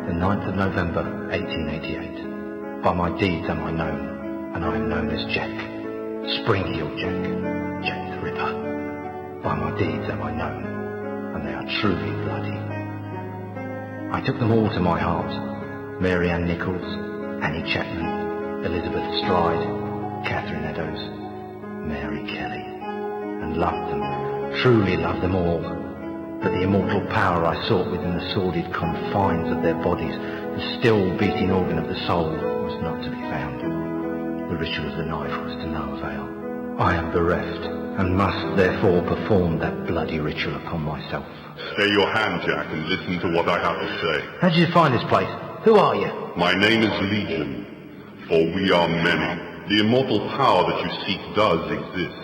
The 9th of November, 1888. By my deeds am I known, and I am known as Jack. Spring-heeled Jack. Jack the Ripper. By my deeds am I known, and they are truly bloody. I took them all to my heart. Mary Ann Nichols, Annie Chapman, Elizabeth Stride, Catherine Eddowes, Mary Kelly, and loved them, truly loved them all. But the immortal power I sought within the sordid confines of their bodies, the still beating organ of the soul, was not to be found. The ritual of the knife was to no avail. I am bereft, and must therefore perform that bloody ritual upon myself. Stay your hand, Jack, and listen to what I have to say. How did you find this place? Who are you? My name is Legion, for we are many. The immortal power that you seek does exist.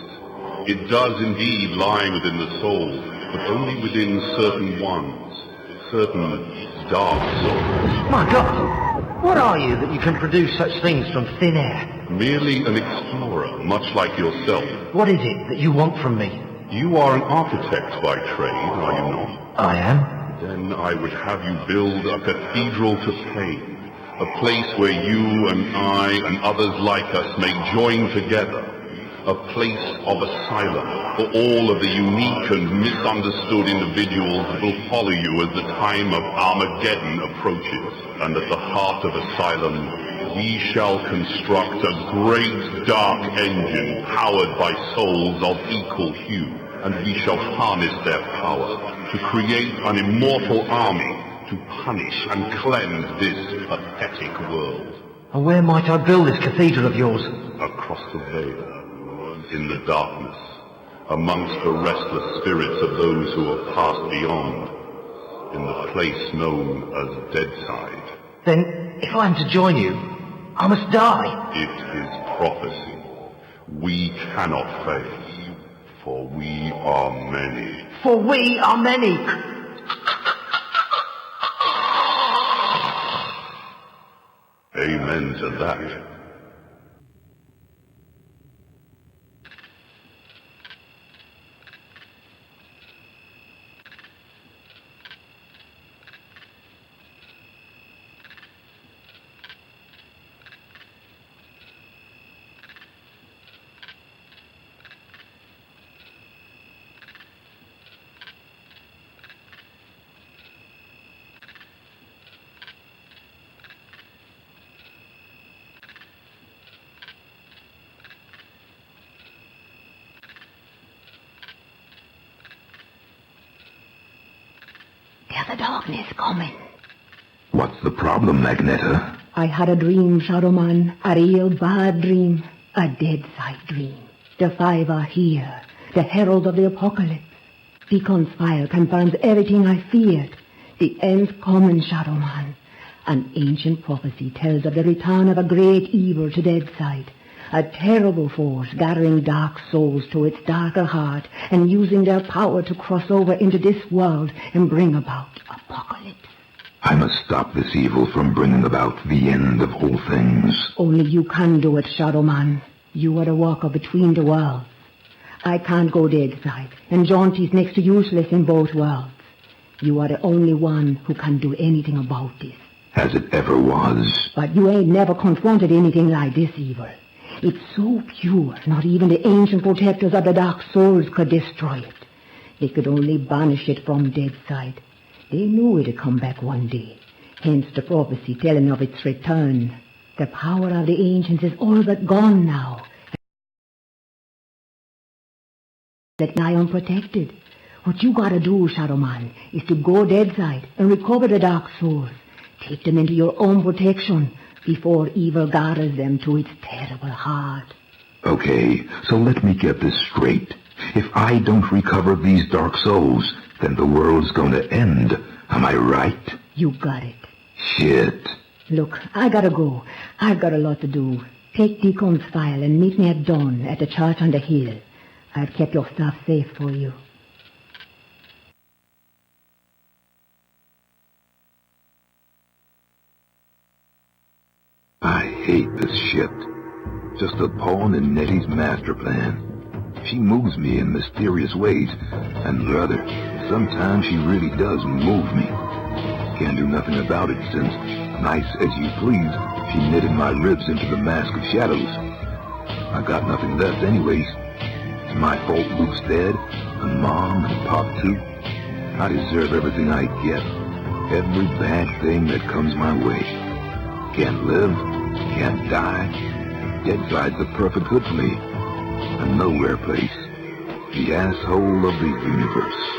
It does indeed lie within the soul, but only within certain ones, certain dark souls. My God! What are you that you can produce such things from thin air? Merely an explorer, much like yourself. What is it that you want from me? You are an architect by trade, are you not? I am. Then I would have you build a cathedral to pain, a place where you and I and others like us may join together. A place of asylum for all of the unique and misunderstood individuals that will follow you as the time of Armageddon approaches. And at the heart of asylum, we shall construct a great dark engine powered by souls of equal hue. And we shall harness their power to create an immortal army to punish and cleanse this pathetic world. And where might I build this cathedral of yours? Across the veil. In the darkness, amongst the restless spirits of those who have passed beyond, in the place known as Deadside. Then, if I am to join you, I must die. It is prophecy. We cannot fail, for we are many. For we are many! Amen to that. There's the darkness coming. What's the problem, Magneta? I had a dream, Shadowman. A real bad dream. A dead-side dream. The five are here. The herald of the apocalypse. Deacon's fire confirms everything I feared. The end's coming, Shadowman. An ancient prophecy tells of the return of a great evil to Deadside. A terrible force gathering dark souls to its darker heart and using their power to cross over into this world and bring about apocalypse. I must stop this evil from bringing about the end of all things. Only you can do it, Shadowman. You are the walker between the worlds. I can't go Deadside, and Jaunty's next to useless in both worlds. You are the only one who can do anything about this. As it ever was. But you ain't never confronted anything like this evil. It's so pure, not even the ancient protectors of the Dark Souls could destroy it. They could only banish it from Deadside. They knew it'd come back one day, hence the prophecy telling of its return. The power of the ancients is all but gone now. That lie unprotected. What you gotta do, Shadowman, is to go deadside and recover the Dark Souls. Take them into your own protection before evil gathers them to its terrible heart. Okay, so let me get this straight. If I don't recover these Dark Souls, then the world's gonna end. Am I right? You got it. Shit. Look, I gotta go. I've got a lot to do. Take Deacon's file and meet me at dawn at the church on the hill. I've kept your stuff safe for you. I hate this shit. Just a pawn in Nettie's master plan. She moves me in mysterious ways, and brother, sometimes she really does move me. Can't do nothing about it since, nice as you please, she knitted my ribs into the mask of shadows. I got nothing left anyways. It's my fault Luke's dead, and Mom and Pop too. I deserve everything I get. Every bad thing that comes my way. Can't live, can't die. Deadside's the perfect hood for me. A nowhere place. The asshole of the universe.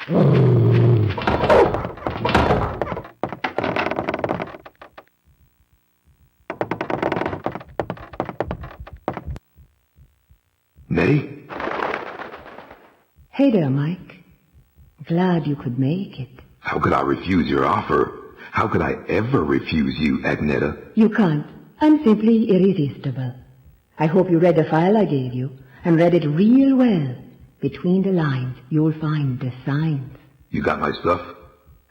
Nettie? Hey there, Mike. Glad you could make it. How could I refuse your offer? How could I ever refuse you, Agneta? You can't. I'm simply irresistible. I hope you read the file I gave you, and read it real well. Between the lines, you'll find the signs. You got my stuff?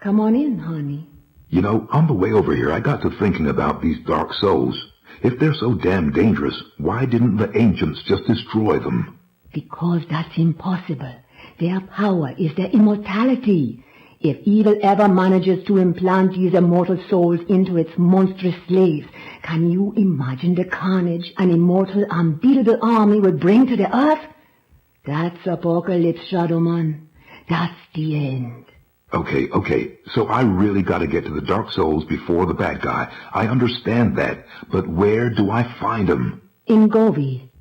Come on in, honey. You know, on the way over here, I got to thinking about these dark souls. If they're so damn dangerous, why didn't the ancients just destroy them? Because that's impossible. Their power is their immortality. If evil ever manages to implant these immortal souls into its monstrous slaves, can you imagine the carnage an immortal, unbeatable army would bring to the earth? That's apocalypse, Shadowman. That's the end. Okay, so I really gotta get to the Dark Souls before the bad guy. I understand that, but where do I find them? In Gobi.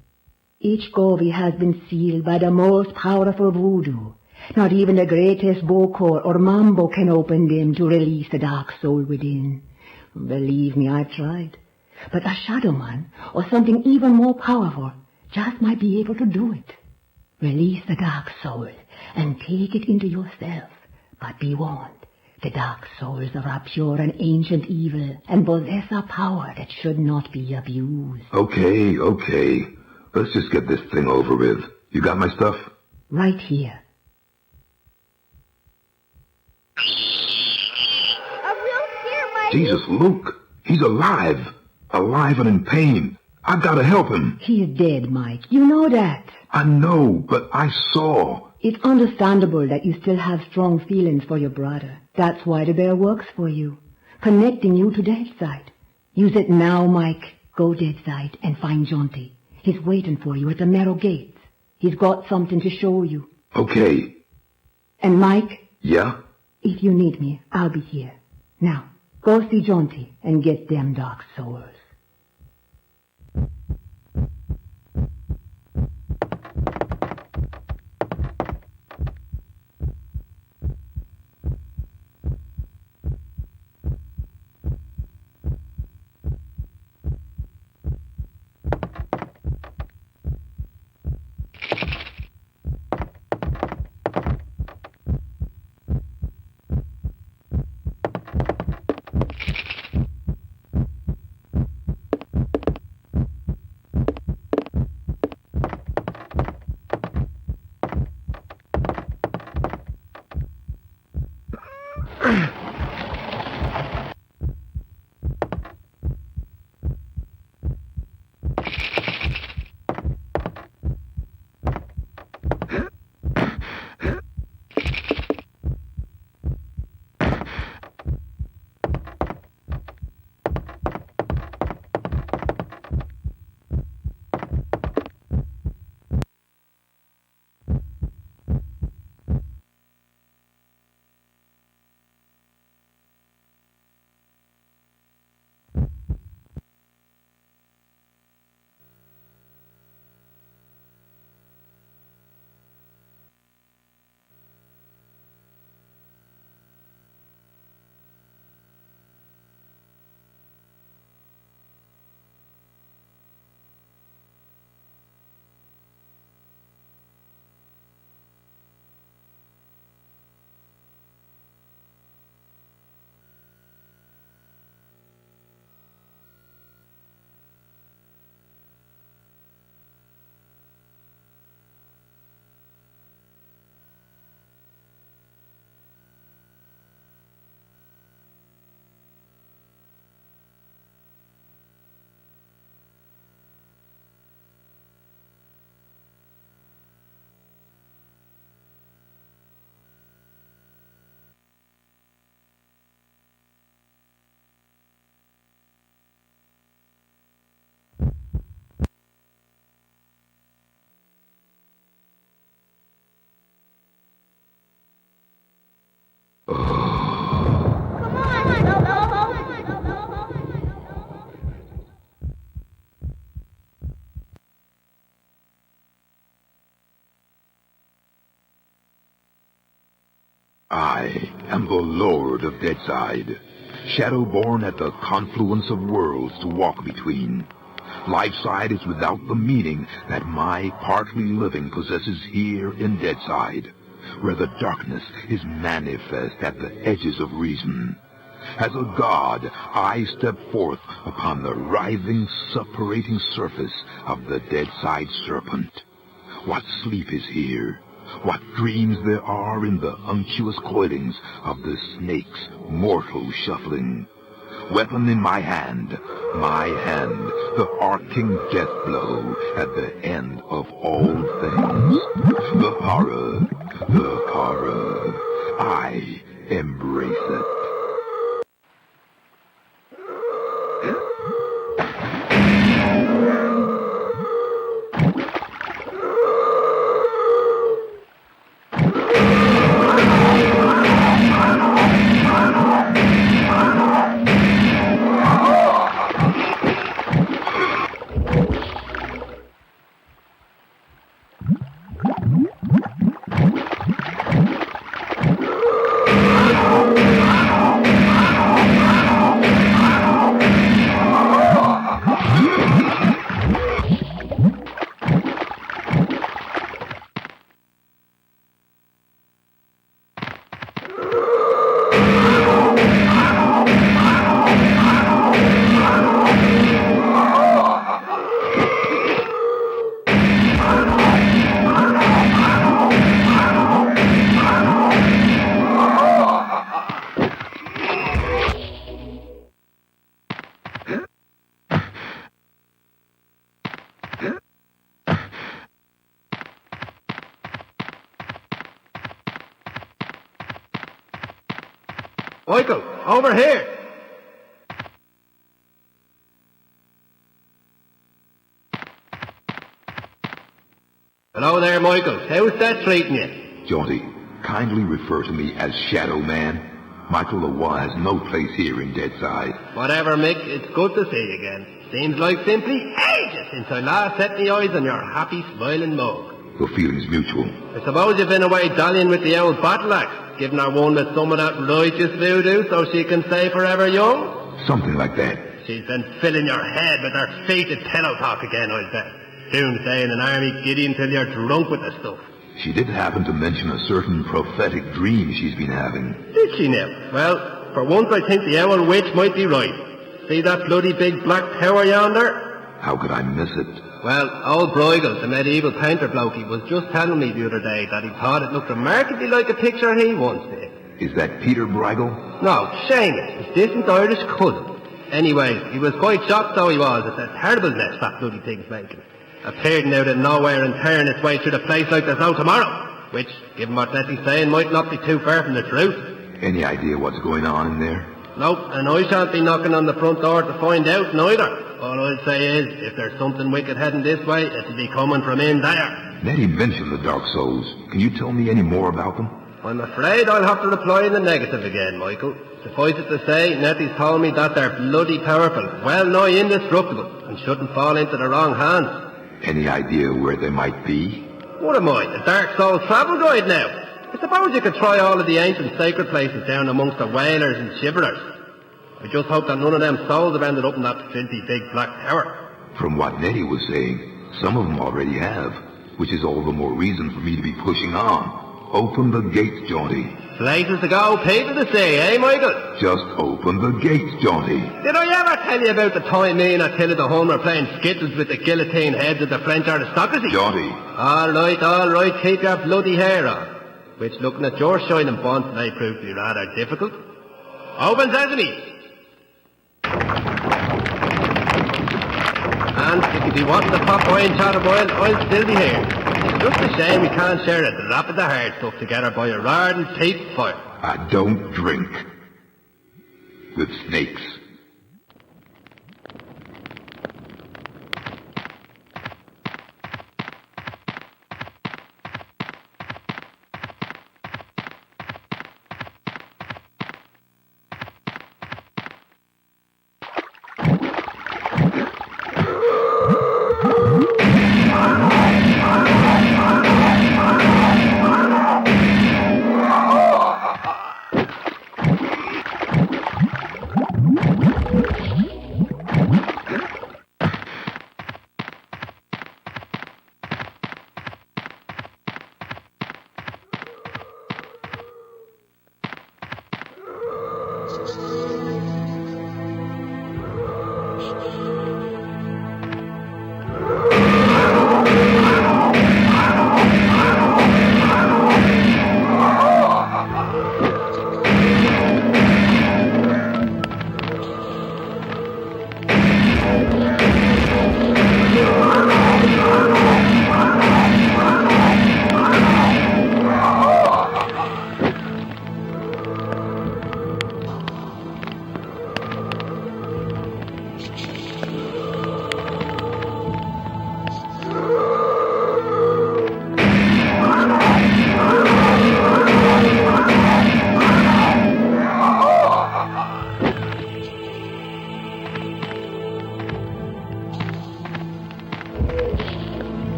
Each Gobi has been sealed by the most powerful voodoo. Not even the greatest Bokor or Mambo can open them to release the dark soul within. Believe me, I've tried. But a Shadowman, or something even more powerful, just might be able to do it. Release the dark soul and take it into yourself. But be warned, the dark souls are a pure and ancient evil and possess a power that should not be abused. Okay. Let's just get this thing over with. You got my stuff? Right here. A real scare, Mike. Jesus, Luke. He's alive. Alive and in pain. I've got to help him. He's dead, Mike. You know that. I know, but I saw. It's understandable that you still have strong feelings for your brother. That's why the bear works for you, connecting you to Deadside. Use it now, Mike. Go Deadside and find Jonty. He's waiting for you at the narrow gates. He's got something to show you. Okay. And Mike? Yeah? If you need me, I'll be here. Now, go see Jonty and get them dark souls. Come on, Lobo. I am the Lord of Deadside, Shadowborn at the confluence of worlds to walk between. Lifeside is without the meaning that my partly living possesses here in Deadside, where the darkness is manifest at the edges of reason. As a god, I step forth upon the writhing, suppurating surface of the Deadside serpent. What sleep is here? What dreams there are in the unctuous coilings of the snake's mortal shuffling. Weapon in my hand, the arcing death blow at the end of all things. The horror, I embrace it. Michael, over here! Hello there, Michael. How's that treating you? Jaunty, kindly refer to me as Shadow Man. Michael Lawa has no place here in Deadside. Whatever, Mick. It's good to see you again. Seems like simply ages since I last set my eyes on your happy, smiling mug. The feeling's mutual. I suppose you've been away dallying with the old battle axe, giving her one with some of that righteous voodoo so she can stay forever young? Something like that. She's been filling your head with her fated pillow talk again, I'll bet. Soon stay in an army giddy until you're drunk with the stuff. She did happen to mention a certain prophetic dream she's been having. Did she now? Well, for once I think the owl witch might be right. See that bloody big black tower yonder? How could I miss it? Well, old Bruegel, the medieval painter blokey, was just telling me the other day that he thought it looked remarkably like a picture he once did. Is that Peter Bruegel? No, Seamus, his distant Irish cousin. Anyway, he was quite shocked though he was at the terrible mess that bloody thing's making. Appearing out of nowhere and tearing its way through the place like there's no tomorrow, which, given what Leslie's saying, might not be too far from the truth. Any idea what's going on in there? Nope, and I shan't be knocking on the front door to find out neither. All I'll say is, if there's something wicked heading this way, it'll be coming from in there. Nettie mentioned the Dark Souls. Can you tell me any more about them? I'm afraid I'll have to reply in the negative again, Michael. Suffice it to say, Nettie's told me that they're bloody powerful, well nigh indestructible, and shouldn't fall into the wrong hands. Any idea where they might be? What am I, the Dark Souls travel guide now? I suppose you could try all of the ancient sacred places down amongst the whalers and shiverers. I just hope that none of them souls have ended up in that filthy big black tower. From what Nettie was saying, some of them already have, which is all the more reason for me to be pushing on. Open the gates, Jaunty. Places to go, people to see, eh, Michael? Just open the gates, Jaunty. Did I ever tell you about the time me and Attila the Hun were playing skittles with the guillotine heads of the French aristocracy? Jaunty. All right, keep your bloody hair on. Which, looking at your shining bonds, may prove to be rather difficult. Open sesame! And if you be wanting to pop by and chat a while, I'll still be here. It's just a shame we can't share a drop of the hard stuff together by a roaring peat fire. I don't drink with snakes.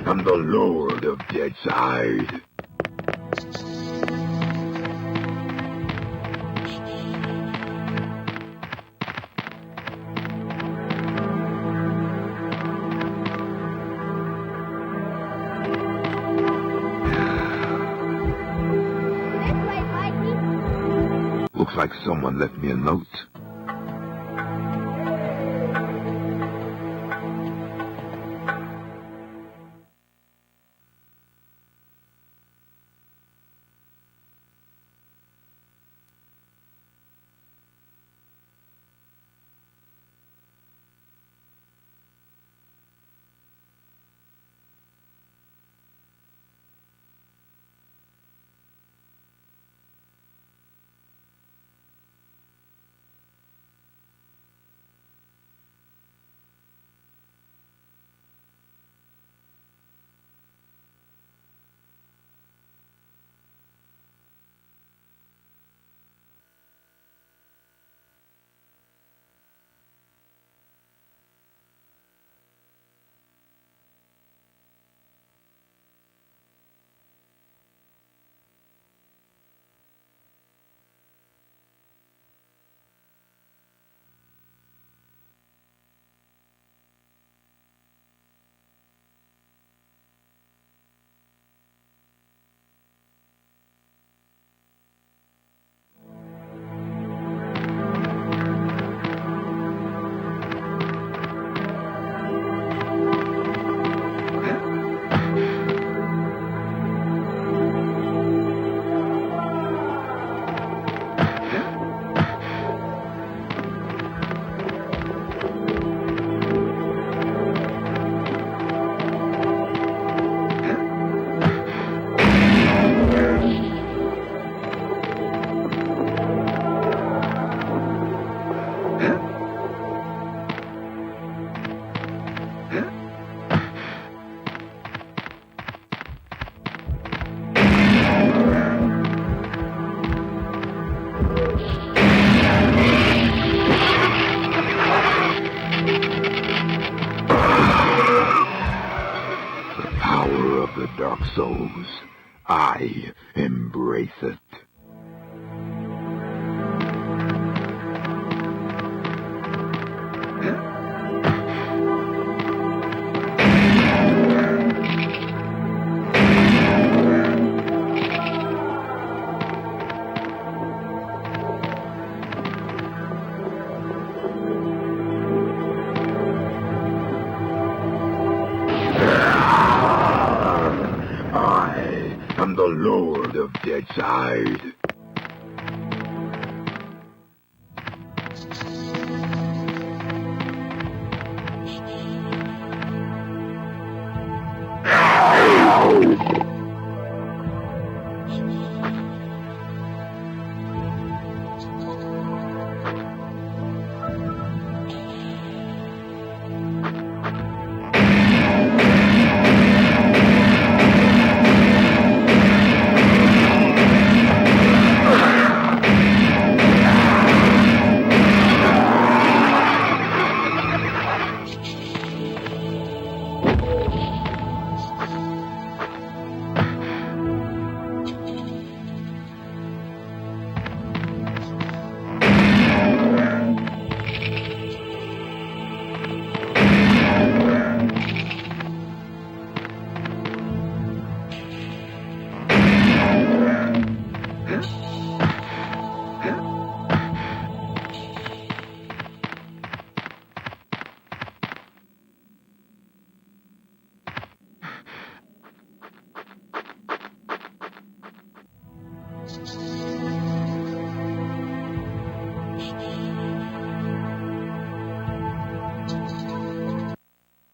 I'm the Lord of Deadside. This way, Mikey. Looks like someone left me a note. Dark souls, I embrace it. I'm the Lord of Deadside.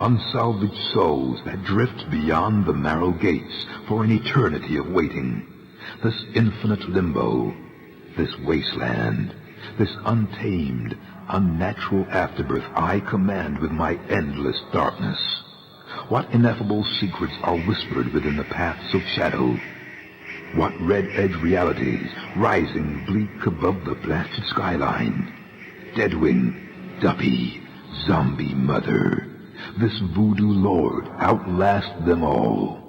Unsalvaged souls that drift beyond the marrow gates for an eternity of waiting. This infinite limbo, this wasteland, this untamed, unnatural afterbirth I command with my endless darkness. What ineffable secrets are whispered within the paths of shadow? What red-edge realities rising bleak above the blasted skyline? Deadwing, Duppy, Zombie Mother. This voodoo lord outlasts them all.